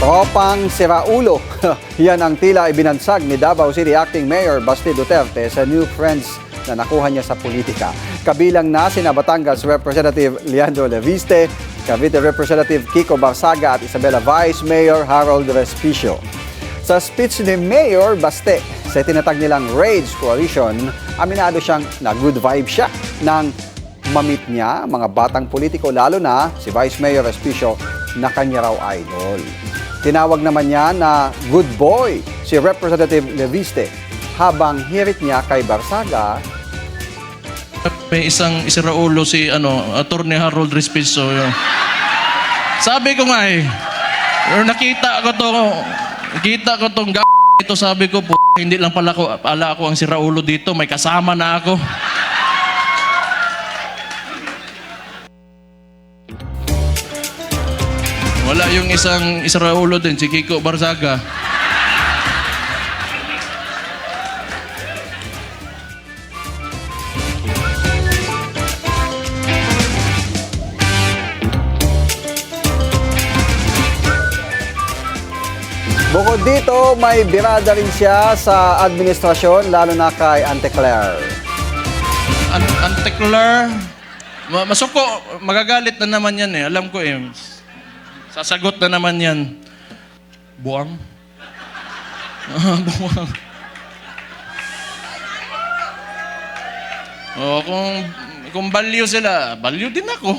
Tropang siraulo. Yan ang tila ibinansag ni Davao City Acting Mayor Basti Duterte sa new friends na nakuha niya sa politika. Kabilang na sina Batangas Representative Leandro Leviste, Cavite Representative Kiko Barsaga at Isabela Vice Mayor Harold Respicio. Sa speech ni Mayor Baste sa tinatag nilang Rage Coalition, aminado siyang na good vibe siya nang mamit niya mga batang politiko, lalo na si Vice Mayor Respicio na kanya raw idol. Tinawag naman niya na good boy si Representative Leviste habang hirit niya kay Barsaga. May isang isiraulo si Attorney Harold Respicio. Sabi ko nga nakita ko tong ito, sabi ko hindi lang pala ako ang siraulo dito, may kasama na ako. Wala yung isang isiraulo din, si Kiko Barsaga. Bukod dito, may birada rin siya sa administrasyon, lalo na kay Ante Claire. Ante Claire, masuko, magagalit na naman yan alam ko Sasagot na naman yan. Buwang? Buwang. Kung balyo sila, balyo din ako.